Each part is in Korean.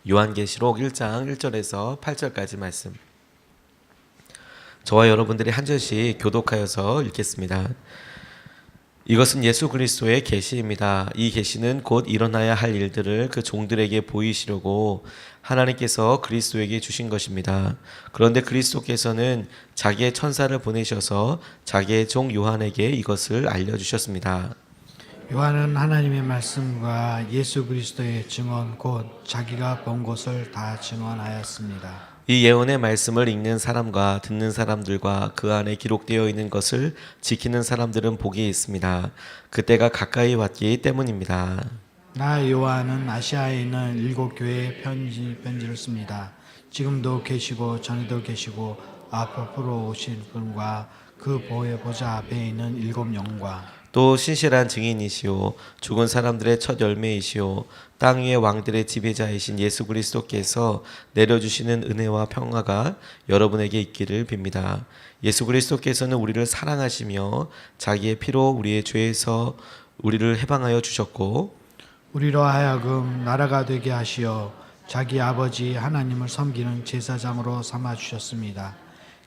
요한계시록 1장 1절에서 8절까지 말씀. 저와 여러분들이 한 절씩 교독하여서 읽겠습니다. 이것은 예수 그리스도의 계시입니다. 이 계시는 곧 일어나야 할 일들을 그 종들에게 보이시려고 하나님께서 그리스도에게 주신 것입니다. 그런데 그리스도께서는 자기의 천사를 보내셔서 자기의 종 요한에게 이것을 알려주셨습니다. 요한은 하나님의 말씀과 예수 그리스도의 증언 곧 자기가 본 것을 다 증언하였습니다. 이 예언의 말씀을 읽는 사람과 듣는 사람들과 그 안에 기록되어 있는 것을 지키는 사람들은 복이 있습니다. 그때가 가까이 왔기 때문입니다. 나 요한은 아시아에 있는 7교회에 편지를 씁니다. 지금도 계시고 전에도 계시고 앞으로 오실 분과 그 보좌 앞에 있는 7영과 또 신실한 증인이시오 죽은 사람들의 첫 열매이시오 땅 위의 왕들의 지배자이신 예수 그리스도께서 내려주시는 은혜와 평화가 여러분에게 있기를 빕니다. 예수 그리스도께서는 우리를 사랑하시며 자기의 피로 우리의 죄에서 우리를 해방하여 주셨고 우리로 하여금 나라가 되게 하시어 자기 아버지 하나님을 섬기는 제사장으로 삼아 주셨습니다.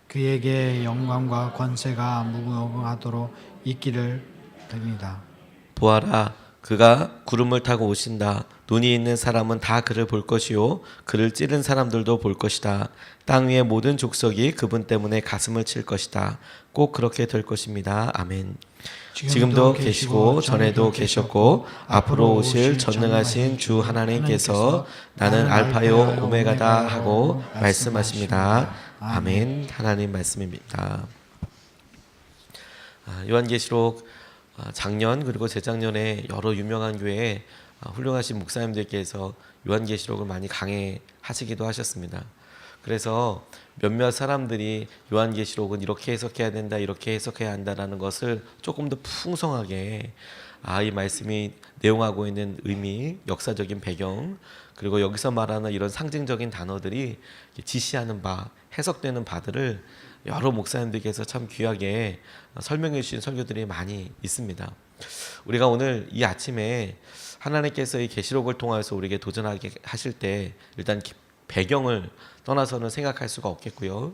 그에게 영광과 권세가 무궁하도록 있기를 됩니다. 보아라 그가 구름을 타고 오신다. 눈이 있는 사람은 다 그를 볼 것이요 그를 찌른 사람들도 볼 것이다. 땅 위의 모든 족속이 그분 때문에 가슴을 칠 것이다. 꼭 그렇게 될 것입니다. 아멘. 지금도 계시고 전에도 계셨고 앞으로 오실 전능하신 주 하나님께서 나는 알파요 오메가다 하고 말씀하십니다. 아멘. 하나님 말씀입니다. 요한계시록 작년 그리고 재작년에 여러 유명한 교회에 훌륭하신 목사님들께서 요한계시록을 많이 강해하시기도 하셨습니다. 그래서 몇몇 사람들이 요한계시록은 이렇게 해석해야 된다, 이렇게 해석해야 한다라는 것을 조금 더 풍성하게 이 말씀이 내용하고 있는 의미, 역사적인 배경, 그리고 여기서 말하는 이런 상징적인 단어들이 지시하는 바, 해석되는 바들을 여러 목사님들께서 참 귀하게 설명해 주신 설교들이 많이 있습니다. 우리가 오늘 이 아침에 하나님께서 이 계시록을 통해서 우리에게 도전하게 하실 때 일단 배경을 떠나서는 생각할 수가 없겠고요.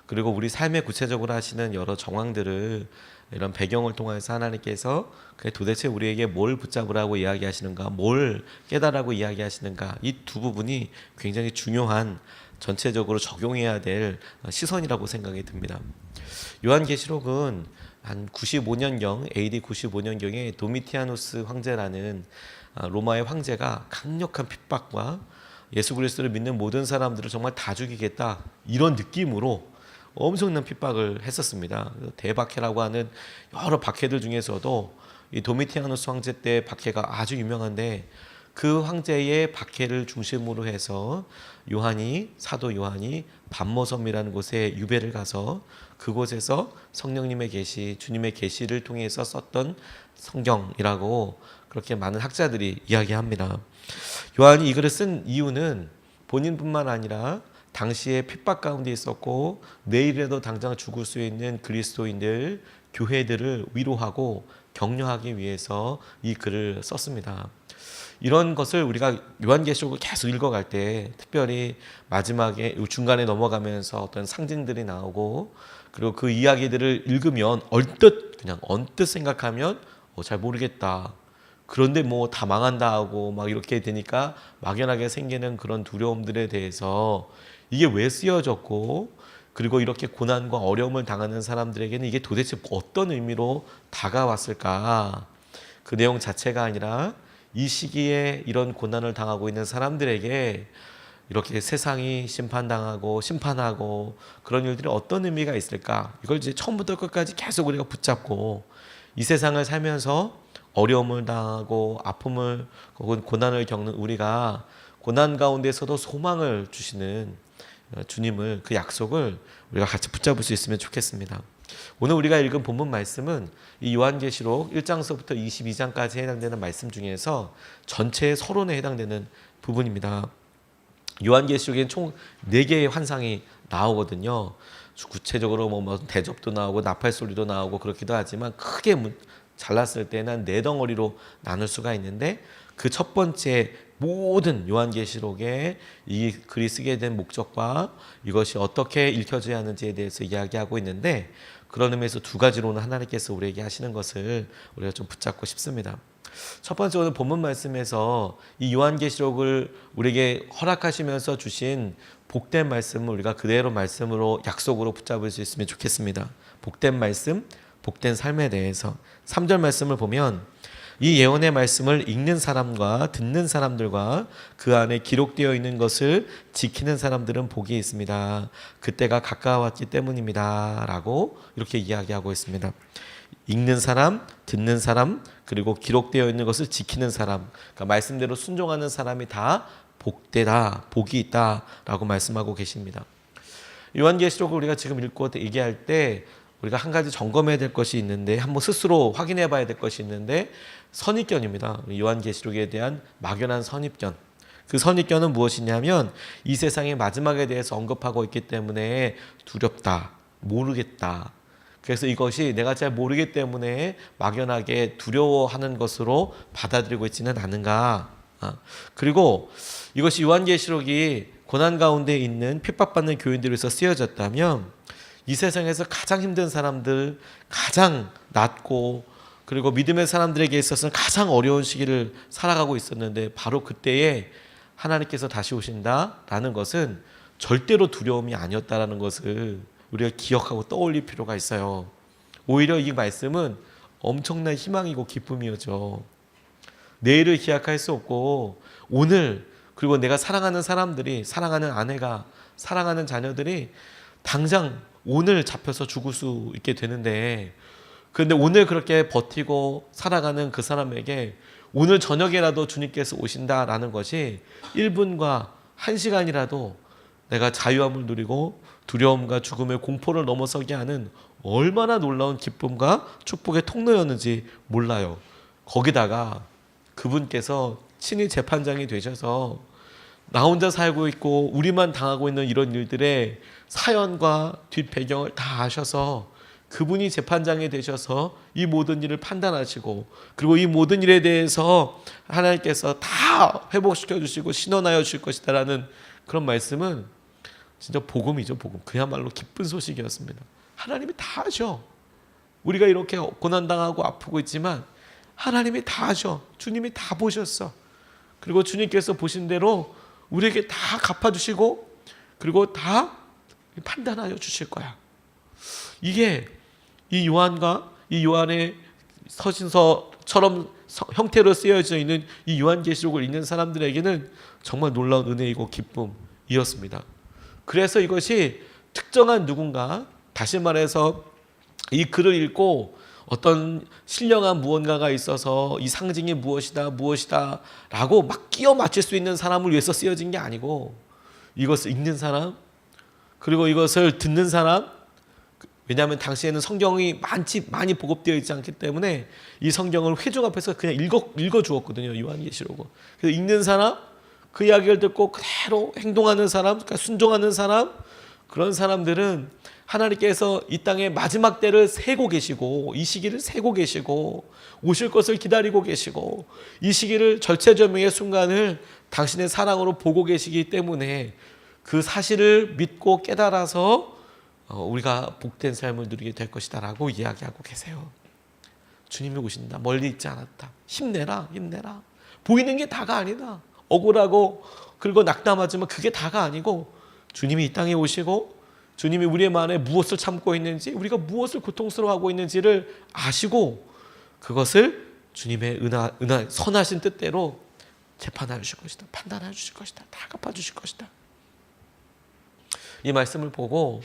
그리고 우리 삶에 구체적으로 하시는 여러 정황들을 이런 배경을 통해서 하나님께서 도대체 우리에게 뭘 붙잡으라고 이야기하시는가, 뭘 깨달으라고 이야기하시는가, 이 두 부분이 굉장히 중요한 전체적으로 적용해야 될 시선이라고 생각이 듭니다. 요한계시록은 한 95년경 AD 95년경에 도미티아누스 황제라는 로마의 황제가 강력한 핍박과 예수 그리스도를 믿는 모든 사람들을 정말 다 죽이겠다 이런 느낌으로 엄청난 핍박을 했었습니다. 대박해라고 하는 여러 박해들 중에서도 이 도미티아누스 황제 때 박해가 아주 유명한데 그 황제의 박해를 중심으로 해서 사도 요한이 반모섬이라는 곳에 유배를 가서 그곳에서 성령님의 계시, 주님의 계시를 통해서 썼던 성경이라고 그렇게 많은 학자들이 이야기합니다. 요한이 이 글을 쓴 이유는 본인뿐만 아니라 당시에 핍박 가운데 있었고 내일이라도 당장 죽을 수 있는 그리스도인들, 교회들을 위로하고 격려하기 위해서 이 글을 썼습니다. 이런 것을 우리가 요한계시록을 계속 읽어갈 때 특별히 마지막에 중간에 넘어가면서 어떤 상징들이 나오고 그리고 그 이야기들을 읽으면 언뜻 생각하면 잘 모르겠다. 그런데 뭐 다 망한다 하고 막 이렇게 되니까 막연하게 생기는 그런 두려움들에 대해서 이게 왜 쓰여졌고 그리고 이렇게 고난과 어려움을 당하는 사람들에게는 이게 도대체 어떤 의미로 다가왔을까? 그 내용 자체가 아니라 이 시기에 이런 고난을 당하고 있는 사람들에게 이렇게 세상이 심판하고 그런 일들이 어떤 의미가 있을까? 이걸 이제 처음부터 끝까지 계속 우리가 붙잡고 이 세상을 살면서 어려움을 당하고 아픔을 혹은 고난을 겪는 우리가 고난 가운데서도 소망을 주시는 주님을 그 약속을 우리가 같이 붙잡을 수 있으면 좋겠습니다. 오늘 우리가 읽은 본문 말씀은 이 요한계시록 1장서부터 22장까지 해당되는 말씀 중에서 전체의 서론에 해당되는 부분입니다. 요한계시록에는 총 4개의 환상이 나오거든요. 구체적으로 뭐 대접도 나오고 나팔 소리도 나오고 그렇기도 하지만 크게 잘랐을 때는 4덩어리로 나눌 수가 있는데 그 첫 번째 모든 요한계시록에 이 글이 쓰게 된 목적과 이것이 어떻게 읽혀져야 하는지에 대해서 이야기하고 있는데, 그런 의미에서 두 가지로는 하나님께서 우리에게 하시는 것을 우리가 좀 붙잡고 싶습니다. 첫 번째, 오늘 본문 말씀에서 이 요한계시록을 우리에게 허락하시면서 주신 복된 말씀을 우리가 그대로 말씀으로 약속으로 붙잡을 수 있으면 좋겠습니다. 복된 말씀, 복된 삶에 대해서 3절 말씀을 보면 이 예언의 말씀을 읽는 사람과 듣는 사람들과 그 안에 기록되어 있는 것을 지키는 사람들은 복이 있습니다. 그때가 가까웠기 때문입니다. 라고 이렇게 이야기하고 있습니다. 읽는 사람, 듣는 사람, 그리고 기록되어 있는 것을 지키는 사람, 그러니까 말씀대로 순종하는 사람이 다 복되다, 복이 있다라고 말씀하고 계십니다. 요한계시록을 우리가 지금 읽고 얘기할 때 우리가 한 가지 점검해야 될 것이 있는데, 한번 스스로 확인해 봐야 될 것이 있는데, 선입견입니다. 요한계시록에 대한 막연한 선입견. 그 선입견은 무엇이냐면 이 세상의 마지막에 대해서 언급하고 있기 때문에 두렵다, 모르겠다. 그래서 이것이 내가 잘 모르기 때문에 막연하게 두려워하는 것으로 받아들이고 있지는 않은가. 그리고 이것이 요한계시록이 고난 가운데 있는 핍박받는 교인들을 위해서 쓰여졌다면 이 세상에서 가장 힘든 사람들, 가장 낮고 그리고 믿음의 사람들에게 있어서는 가장 어려운 시기를 살아가고 있었는데, 바로 그때에 하나님께서 다시 오신다라는 것은 절대로 두려움이 아니었다라는 것을 우리가 기억하고 떠올릴 필요가 있어요. 오히려 이 말씀은 엄청난 희망이고 기쁨이었죠. 내일을 기약할 수 없고 오늘, 그리고 내가 사랑하는 사람들이, 사랑하는 아내가, 사랑하는 자녀들이 당장 오늘 잡혀서 죽을 수 있게 되는데, 그런데 오늘 그렇게 버티고 살아가는 그 사람에게 오늘 저녁에라도 주님께서 오신다라는 것이 1분과 1시간이라도 내가 자유함을 누리고 두려움과 죽음의 공포를 넘어서게 하는 얼마나 놀라운 기쁨과 축복의 통로였는지 몰라요. 거기다가 그분께서 친히 재판장이 되셔서 나 혼자 살고 있고 우리만 당하고 있는 이런 일들의 사연과 뒷배경을 다 아셔서 그분이 재판장이 되셔서 이 모든 일을 판단하시고, 그리고 이 모든 일에 대해서 하나님께서 다 회복시켜 주시고 신원하여 주실 것이다라는 그런 말씀은 진짜 복음이죠, 복음. 그야말로 기쁜 소식이었습니다. 하나님이 다 하셔. 우리가 이렇게 고난당하고 아프고 있지만 하나님이 다 하셔. 주님이 다 보셨어. 그리고 주님께서 보신 대로 우리에게 다 갚아주시고 그리고 다 판단하여 주실 거야. 이게 이 요한과 이 요한의 서신서처럼 형태로 쓰여져 있는 이 요한계시록을 읽는 사람들에게는 정말 놀라운 은혜이고 기쁨이었습니다. 그래서 이것이 특정한 누군가, 다시 말해서 이 글을 읽고 어떤 신령한 무언가가 있어서 이 상징이 무엇이다 라고 막 끼워 맞출 수 있는 사람을 위해서 쓰여진 게 아니고, 이것을 읽는 사람, 그리고 이것을 듣는 사람, 왜냐하면 당시에는 성경이 많이 보급되어 있지 않기 때문에 이 성경을 회중 앞에서 그냥 읽어 주었거든요, 요한계시록은. 그래서 읽는 사람, 그 이야기를 듣고 그대로 행동하는 사람, 그러니까 순종하는 사람, 그런 사람들은 하나님께서 이 땅의 마지막 때를 세고 계시고, 이 시기를 세고 계시고, 오실 것을 기다리고 계시고, 이 시기를 절체절명의 순간을 당신의 사랑으로 보고 계시기 때문에 그 사실을 믿고 깨달아서 우리가 복된 삶을 누리게 될 것이다 라고 이야기하고 계세요. 주님이 오신다. 멀리 있지 않았다. 힘내라. 보이는 게 다가 아니다. 억울하고 그리고 낙담하지만 그게 다가 아니고, 주님이 이 땅에 오시고 주님이 우리의 마음에 무엇을 참고 있는지, 우리가 무엇을 고통스러워하고 있는지를 아시고 그것을 주님의 선하신 뜻대로 재판하여 주실 것이다. 판단하여 주실 것이다. 다 갚아주실 것이다. 이 말씀을 보고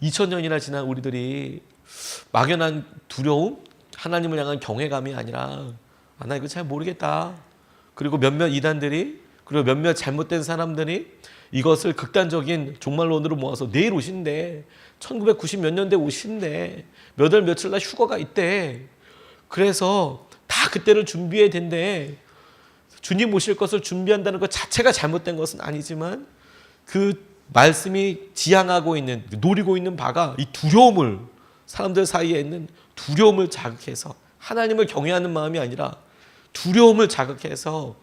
2000년이나 지난 우리들이 막연한 두려움, 하나님을 향한 경외감이 아니라 나 이거 잘 모르겠다. 그리고 몇몇 이단들이, 그리고 몇몇 잘못된 사람들이 이것을 극단적인 종말론으로 모아서 내일 오신대, 1990 몇 년대 오신대, 몇 월 며칠 날 휴가가 있대. 그래서 다 그때를 준비해야 된대. 주님 오실 것을 준비한다는 것 자체가 잘못된 것은 아니지만 그 말씀이 지향하고 있는, 노리고 있는 바가 이 두려움을, 사람들 사이에 있는 두려움을 자극해서, 하나님을 경외하는 마음이 아니라 두려움을 자극해서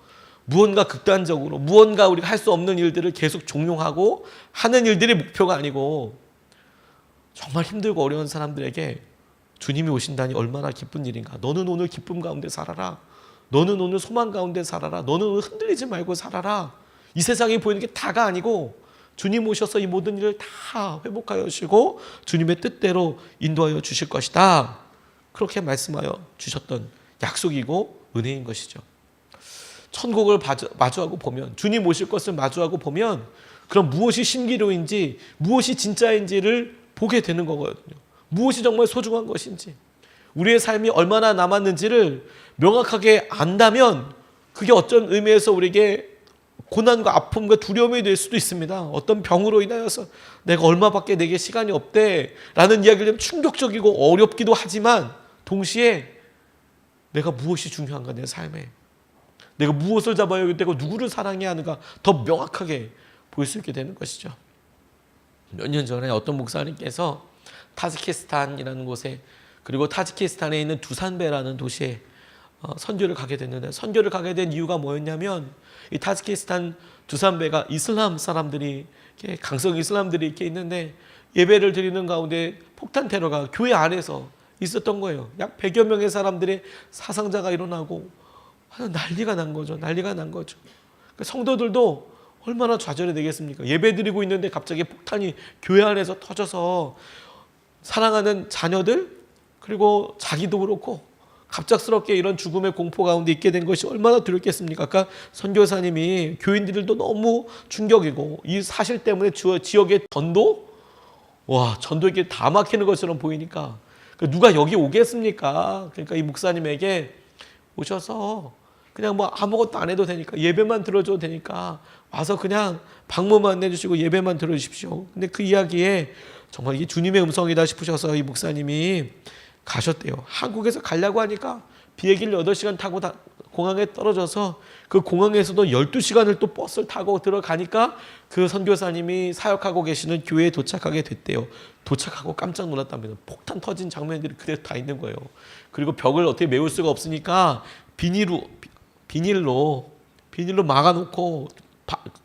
무언가 극단적으로 무언가 우리가 할 수 없는 일들을 계속 종용하고 하는 일들이 목표가 아니고 정말 힘들고 어려운 사람들에게 주님이 오신다니 얼마나 기쁜 일인가. 너는 오늘 기쁨 가운데 살아라. 너는 오늘 소망 가운데 살아라. 너는 오늘 흔들리지 말고 살아라. 이 세상에 보이는 게 다가 아니고 주님 오셔서 이 모든 일을 다 회복하여 주시고 주님의 뜻대로 인도하여 주실 것이다. 그렇게 말씀하여 주셨던 약속이고 은혜인 것이죠. 천국을 마주하고 보면, 주님 오실 것을 마주하고 보면 그럼 무엇이 신기루인지 무엇이 진짜인지를 보게 되는 거거든요. 무엇이 정말 소중한 것인지, 우리의 삶이 얼마나 남았는지를 명확하게 안다면 그게 어떤 의미에서 우리에게 고난과 아픔과 두려움이 될 수도 있습니다. 어떤 병으로 인하여서 내가 얼마밖에 내게 시간이 없대 라는 이야기를 하면 충격적이고 어렵기도 하지만 동시에 내가 무엇이 중요한가, 내 삶에 내가 무엇을 잡아야 되고 누구를 사랑해야 하는가 더 명확하게 볼 수 있게 되는 것이죠. 몇 년 전에 어떤 목사님께서 타지키스탄이라는 곳에, 그리고 타지키스탄에 있는 두산베라는 도시에 선교를 가게 됐는데, 선교를 가게 된 이유가 뭐였냐면 이 타지키스탄 두산베가 이슬람 사람들이, 강성 이슬람들이 이렇게 있는데 예배를 드리는 가운데 폭탄 테러가 교회 안에서 있었던 거예요. 약 100여 명의 사람들의 사상자가 일어나고 난리가 난 거죠. 난리가 난 거죠. 성도들도 얼마나 좌절이 되겠습니까? 예배 드리고 있는데 갑자기 폭탄이 교회 안에서 터져서 사랑하는 자녀들, 그리고 자기도 그렇고 갑작스럽게 이런 죽음의 공포 가운데 있게 된 것이 얼마나 두렵겠습니까? 아까 선교사님이 교인들도 너무 충격이고 이 사실 때문에 지역의 전도 이게 다 막히는 것처럼 보이니까 누가 여기 오겠습니까? 그러니까 이 목사님에게 오셔서 그냥 뭐 아무것도 안 해도 되니까, 예배만 들어줘도 되니까 와서 그냥 방문만 해주시고 예배만 들어주십시오. 근데 그 이야기에 정말 이게 주님의 음성이다 싶으셔서 이 목사님이 가셨대요. 한국에서 가려고 하니까 비행기를 8시간 타고 공항에 떨어져서 그 공항에서도 12시간을 또 버스를 타고 들어가니까 그 선교사님이 사역하고 계시는 교회에 도착하게 됐대요. 도착하고 깜짝 놀랐답니다. 폭탄 터진 장면들이 그대로 다 있는 거예요. 그리고 벽을 어떻게 메울 수가 없으니까 비닐로 막아놓고,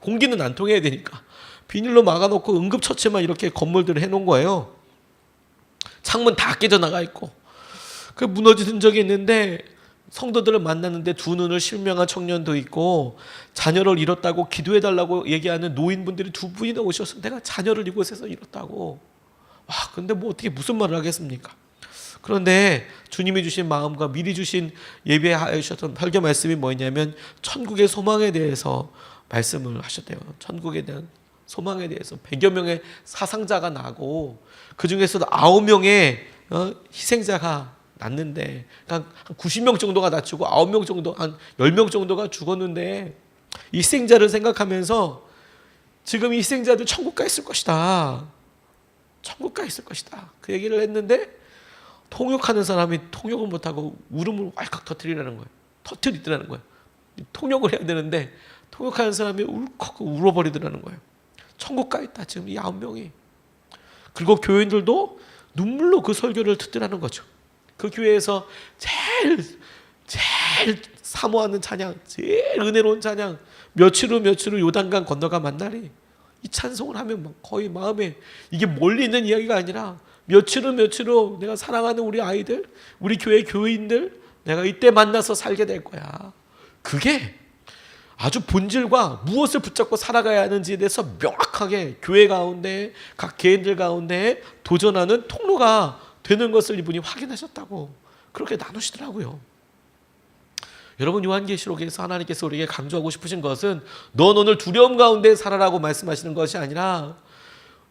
공기는 안 통해야 되니까 비닐로 막아놓고 응급처치만 이렇게 건물들을 해놓은 거예요. 창문 다 깨져나가 있고. 그 무너진 적이 있는데 성도들을 만났는데 두 눈을 실명한 청년도 있고 자녀를 잃었다고 기도해달라고 얘기하는 노인분들이 두 분이나 오셔서 내가 자녀를 이곳에서 잃었다고. 근데 뭐 어떻게 무슨 말을 하겠습니까? 그런데 주님이 주신 마음과 미리 주신 예배하셨던 설교 말씀이 뭐였냐면 천국의 소망에 대해서 말씀을 하셨대요. 천국에 대한 소망에 대해서 100여 명의 사상자가 나고 그 중에서도 9명의 희생자가 났는데, 그러니까 한 90명 정도가 다치고 9명 정도, 한 10명 정도가 죽었는데 이 희생자를 생각하면서 지금 이 희생자들 천국 가 있을 것이다. 천국 가 있을 것이다. 그 얘기를 했는데 통역하는 사람이 통역을 못하고 울음을 왈칵 터뜨리라는 거예요. 터뜨리더라는 거예요. 통역을 해야 되는데 통역하는 사람이 울컥 울어버리더라는 거예요. 천국 가 있다 지금 이 9명이. 그리고 교인들도 눈물로 그 설교를 듣더라는 거죠. 그 교회에서 제일 사모하는 찬양, 제일 은혜로운 찬양, 며칠 후 요단강 건너가 만나리, 이 찬송을 하면 거의 마음에, 이게 멀리 있는 이야기가 아니라 며칠 후 내가 사랑하는 우리 아이들, 우리 교회 교인들, 내가 이때 만나서 살게 될 거야. 그게 아주 본질과 무엇을 붙잡고 살아가야 하는지에 대해서 명확하게 교회 가운데 각 개인들 가운데 도전하는 통로가 되는 것을 이분이 확인하셨다고 그렇게 나누시더라고요. 여러분, 요한계시록에서 하나님께서 우리에게 강조하고 싶으신 것은 넌 오늘 두려움 가운데 살아라고 말씀하시는 것이 아니라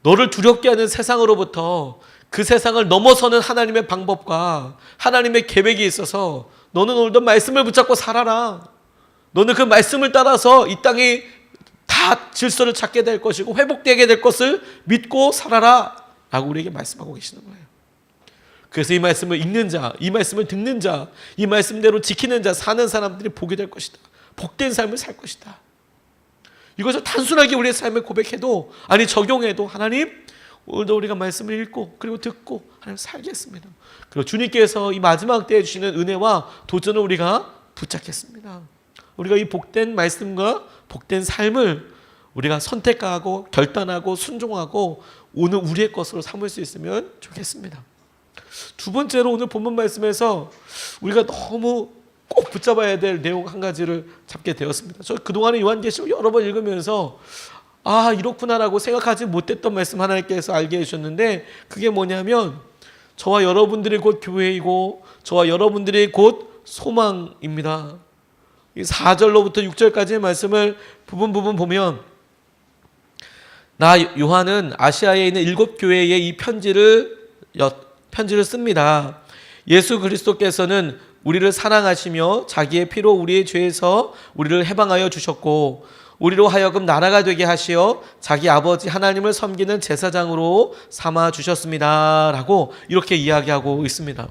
너를 두렵게 하는 세상으로부터 그 세상을 넘어서는 하나님의 방법과 하나님의 계획이 있어서 너는 오늘도 말씀을 붙잡고 살아라. 너는 그 말씀을 따라서 이 땅이 다 질서를 찾게 될 것이고 회복되게 될 것을 믿고 살아라 라고 우리에게 말씀하고 계시는 거예요. 그래서 이 말씀을 읽는 자, 이 말씀을 듣는 자, 이 말씀대로 지키는 자, 사는 사람들이 복이 될 것이다. 복된 삶을 살 것이다. 이것을 단순하게 우리의 삶에 고백해도, 아니 적용해도, 하나님 오늘도 우리가 말씀을 읽고 그리고 듣고 하나님 살겠습니다. 그리고 주님께서 이 마지막 때에 주시는 은혜와 도전을 우리가 붙잡겠습니다. 우리가 이 복된 말씀과 복된 삶을 우리가 선택하고 결단하고 순종하고 오늘 우리의 것으로 삼을 수 있으면 좋겠습니다. 두 번째로 오늘 본문 말씀에서 우리가 너무 꼭 붙잡아야 될 내용 한 가지를 잡게 되었습니다. 저 그동안에 요한계시록 여러 번 읽으면서 이렇구나라고 생각하지 못했던 말씀 하나님께서 알게 해주셨는데, 그게 뭐냐면 저와 여러분들이 곧 교회이고 저와 여러분들이 곧 소망입니다. 4절로부터 6절까지의 말씀을 부분 보면, 나 요한은 아시아에 있는 7교회에 이 편지를 씁니다. 예수 그리스도께서는 우리를 사랑하시며 자기의 피로 우리의 죄에서 우리를 해방하여 주셨고, 우리로 하여금 나라가 되게 하시어 자기 아버지 하나님을 섬기는 제사장으로 삼아 주셨습니다 라고 이렇게 이야기하고 있습니다.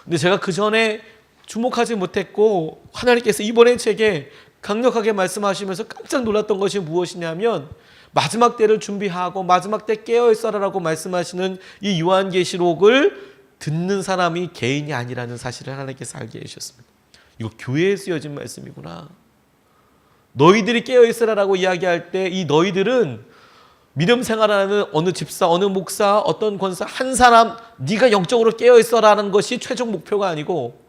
근데 제가 그 전에 주목하지 못했고 하나님께서 이번에 제게 강력하게 말씀하시면서 깜짝 놀랐던 것이 무엇이냐면, 마지막 때를 준비하고 마지막 때 깨어있어라라고 말씀하시는 이 요한계시록을 듣는 사람이 개인이 아니라는 사실을 하나님께서 알게 해주셨습니다. 이거 교회에 쓰여진 말씀이구나. 너희들이 깨어있으라라고 이야기할 때 이 너희들은 믿음 생활하는 어느 집사, 어느 목사, 어떤 권사 한 사람, 네가 영적으로 깨어있어라는 것이 최종 목표가 아니고,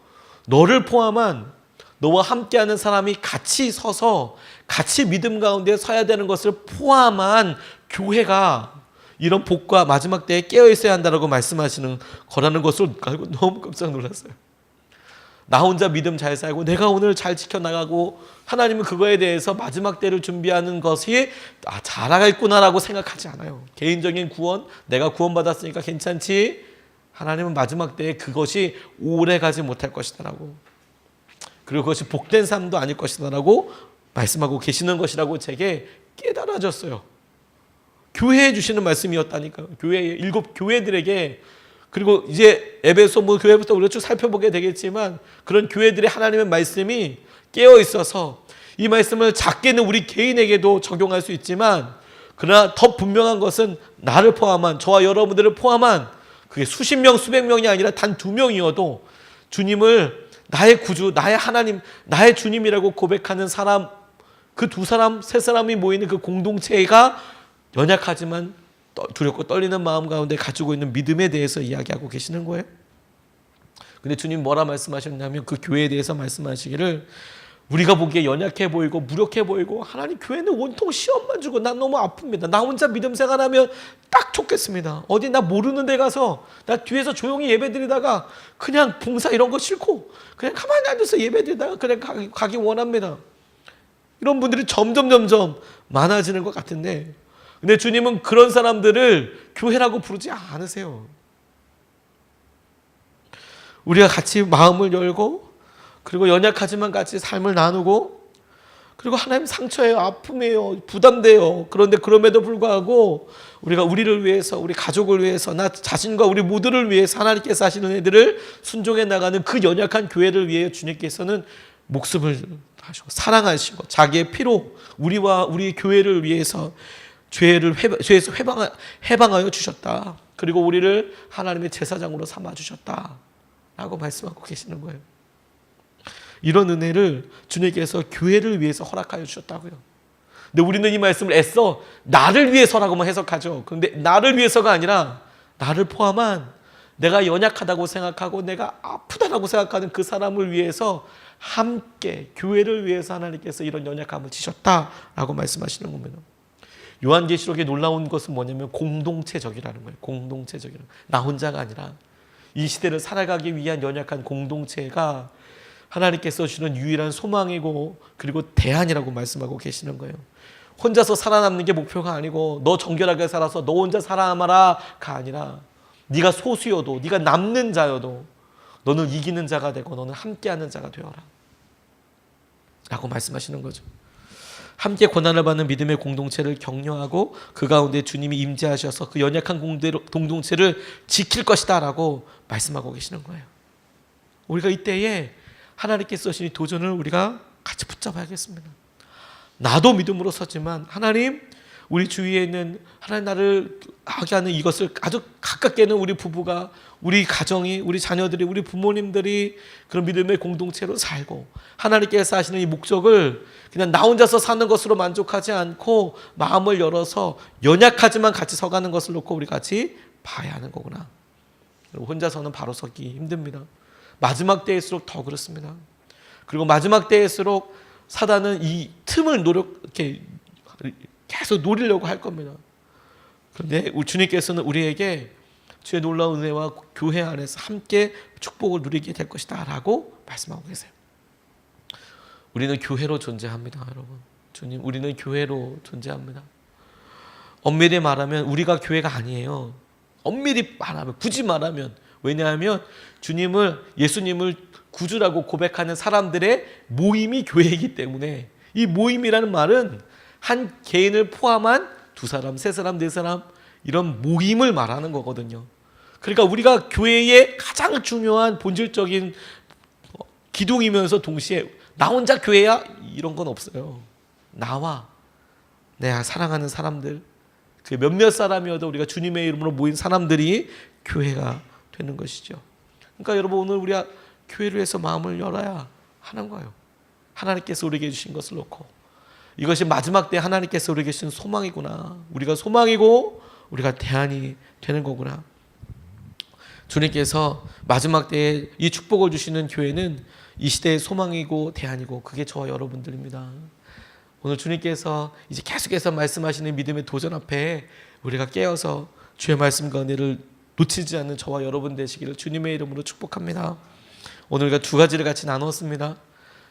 너를 포함한 너와 함께하는 사람이 같이 서서 같이 믿음 가운데 서야 되는 것을 포함한 교회가 이런 복과 마지막 때에 깨어있어야 한다고 말씀하시는 거라는 것을 알고 너무 깜짝 놀랐어요. 나 혼자 믿음 잘 살고 내가 오늘 잘 지켜나가고 하나님은 그거에 대해서 마지막 때를 준비하는 것이 잘하겠구나라고 생각하지 않아요. 개인적인 구원, 내가 구원받았으니까 괜찮지, 하나님은 마지막 때에 그것이 오래 가지 못할 것이다라고, 그리고 그것이 복된 삶도 아닐 것이다라고 말씀하고 계시는 것이라고 제게 깨달아졌어요. 교회에 주시는 말씀이었다니까요. 교회 7교회들에게, 그리고 이제 에베소 교회부터 우리가 쭉 살펴보게 되겠지만 그런 교회들의 하나님의 말씀이 깨어 있어서 이 말씀을 작게는 우리 개인에게도 적용할 수 있지만, 그러나 더 분명한 것은 나를 포함한, 저와 여러분들을 포함한, 그게 수십 명 수백 명이 아니라 단 2명이어도 주님을 나의 구주, 나의 하나님, 나의 주님이라고 고백하는 사람, 그 2사람, 3사람이 모이는 그 공동체가 연약하지만 두렵고 떨리는 마음 가운데 가지고 있는 믿음에 대해서 이야기하고 계시는 거예요. 근데 주님 뭐라 말씀하셨냐면, 그 교회에 대해서 말씀하시기를, 우리가 보기에 연약해 보이고 무력해 보이고 하나님 교회는 온통 시험만 주고 난 너무 아픕니다. 나 혼자 믿음 생활하면 딱 좋겠습니다. 어디 나 모르는 데 가서 나 뒤에서 조용히 예배드리다가 그냥 봉사 이런 거 싫고 그냥 가만히 앉아서 예배드리다가 그냥 가기 원합니다. 이런 분들이 점점 많아지는 것 같은데, 근데 주님은 그런 사람들을 교회라고 부르지 않으세요. 우리가 같이 마음을 열고, 그리고 연약하지만 같이 삶을 나누고, 그리고 하나님 상처예요, 아픔이에요, 부담돼요. 그런데 그럼에도 불구하고 우리가 우리를 위해서, 우리 가족을 위해서, 나 자신과 우리 모두를 위해서 하나님께서 하시는 애들을 순종해 나가는 그 연약한 교회를 위해 주님께서는 목숨을 하시고 사랑하시고 자기의 피로 우리와 우리 교회를 위해서 죄에서 해방하여 주셨다. 그리고 우리를 하나님의 제사장으로 삼아 주셨다 라고 말씀하고 계시는 거예요. 이런 은혜를 주님께서 교회를 위해서 허락하여 주셨다고요. 근데 우리는 이 말씀을 애써 나를 위해서라고만 해석하죠. 그런데 나를 위해서가 아니라 나를 포함한 내가 연약하다고 생각하고 내가 아프다라고 생각하는 그 사람을 위해서 함께 교회를 위해서 하나님께서 이런 연약함을 지셨다라고 말씀하시는 겁니다. 요한계시록에 놀라운 것은 뭐냐면 공동체적이라는 거예요. 공동체적이라는, 나 혼자가 아니라 이 시대를 살아가기 위한 연약한 공동체가 하나님께서 주는 유일한 소망이고 그리고 대안이라고 말씀하고 계시는 거예요. 혼자서 살아남는 게 목표가 아니고 너 정결하게 살아서 너 혼자 살아남아라가 아니라, 네가 소수여도 네가 남는 자여도 너는 이기는 자가 되고 너는 함께하는 자가 되어라 라고 말씀하시는 거죠. 함께 고난을 받는 믿음의 공동체를 격려하고 그 가운데 주님이 임재하셔서 그 연약한 공동체를 지킬 것이다 라고 말씀하고 계시는 거예요. 우리가 이때에 하나님께서 주신 도전을 우리가 같이 붙잡아야겠습니다. 나도 믿음으로 서지만 하나님, 우리 주위에 있는 하나님 나를 하게 하는 이것을 아주 가깝게 있는 우리 부부가, 우리 가정이, 우리 자녀들이, 우리 부모님들이 그런 믿음의 공동체로 살고 하나님께서 하시는 이 목적을 그냥 나 혼자서 사는 것으로 만족하지 않고 마음을 열어서 연약하지만 같이 서가는 것을 놓고 우리 같이 봐야 하는 거구나. 혼자서는 바로 서기 힘듭니다. 마지막 때일수록 더 그렇습니다. 그리고 마지막 때일수록 사단은 이 틈을 이렇게 계속 노리려고 할 겁니다. 그런데 주님께서는 우리에게 주의 놀라운 은혜와 교회 안에서 함께 축복을 누리게 될 것이다 라고 말씀하고 계세요. 우리는 교회로 존재합니다, 여러분. 주님, 우리는 교회로 존재합니다. 엄밀히 말하면 우리가 교회가 아니에요. 엄밀히 말하면, 굳이 말하면. 왜냐하면 예수님을 구주라고 고백하는 사람들의 모임이 교회이기 때문에, 이 모임이라는 말은 한 개인을 포함한 2사람, 3사람, 4사람 이런 모임을 말하는 거거든요. 그러니까 우리가 교회의 가장 중요한 본질적인 기둥이면서 동시에 나 혼자 교회야? 이런 건 없어요. 나와 내가 사랑하는 사람들, 그 몇몇 사람이어도 우리가 주님의 이름으로 모인 사람들이 교회가 되는 것이죠. 그러니까 여러분, 오늘 우리가 교회를 위해서 마음을 열어야 하는 거예요. 하나님께서 우리에게 주신 것을 놓고, 이것이 마지막 때 하나님께서 우리에게 주신 소망이구나. 우리가 소망이고 우리가 대안이 되는 거구나. 주님께서 마지막 때에 이 축복을 주시는 교회는 이 시대의 소망이고 대안이고, 그게 저와 여러분들입니다. 오늘 주님께서 이제 계속해서 말씀하시는 믿음의 도전 앞에 우리가 깨어서 주의 말씀과 은혜를 놓치지 않는 저와 여러분 되시기를 주님의 이름으로 축복합니다. 오늘 우리가 2가지를 같이 나눴습니다.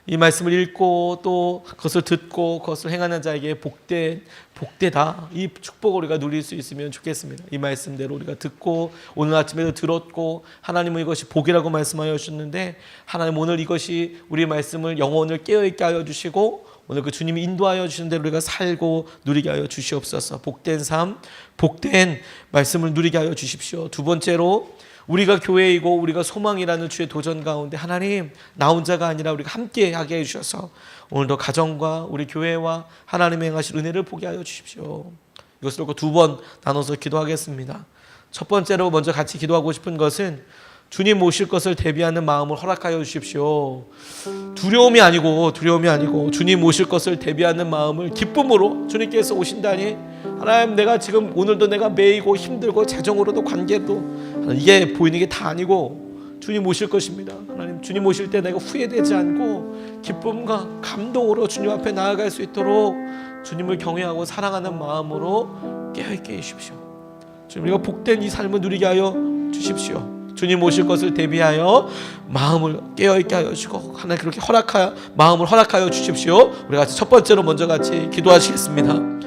이 말씀을 읽고 또 그것을 듣고 그것을 행하는 자에게 복되다, 이 축복을 우리가 누릴 수 있으면 좋겠습니다. 이 말씀대로 우리가 듣고 오늘 아침에도 들었고, 하나님은 이것이 복이라고 말씀하여 주셨는데, 하나님 오늘 이것이 우리 말씀을 영혼을 깨어있게 하여 주시고 오늘 그 주님이 인도하여 주시는 대로 우리가 살고 누리게 하여 주시옵소서. 복된 삶, 복된 말씀을 누리게 하여 주십시오. 2번째로, 우리가 교회이고 우리가 소망이라는 주의 도전 가운데 하나님, 나 혼자가 아니라 우리가 함께 하게 해주셔서 오늘도 가정과 우리 교회와 하나님의 행하실 은혜를 보게 하여 주십시오. 이것을 놓고 2번 나눠서 기도하겠습니다. 첫 번째로 먼저 같이 기도하고 싶은 것은 주님 오실 것을 대비하는 마음을 허락하여 주십시오. 두려움이 아니고 주님 오실 것을 대비하는 마음을 기쁨으로, 주님께서 오신다니 하나님, 내가 지금 오늘도 내가 매이고 힘들고 재정으로도 관계도 이게 보이는 게 다 아니고 주님 오실 것입니다. 하나님, 주님 오실 때 내가 후회되지 않고 기쁨과 감동으로 주님 앞에 나아갈 수 있도록 주님을 경외하고 사랑하는 마음으로 깨어있게 해주십시오. 주님, 우리가 복된 이 삶을 누리게 하여 주십시오. 주님 오실 것을 대비하여 마음을 깨어있게 하여 주시고, 하나님 그렇게 마음을 허락하여 주십시오. 우리 같이 첫 번째로 먼저 같이 기도하시겠습니다.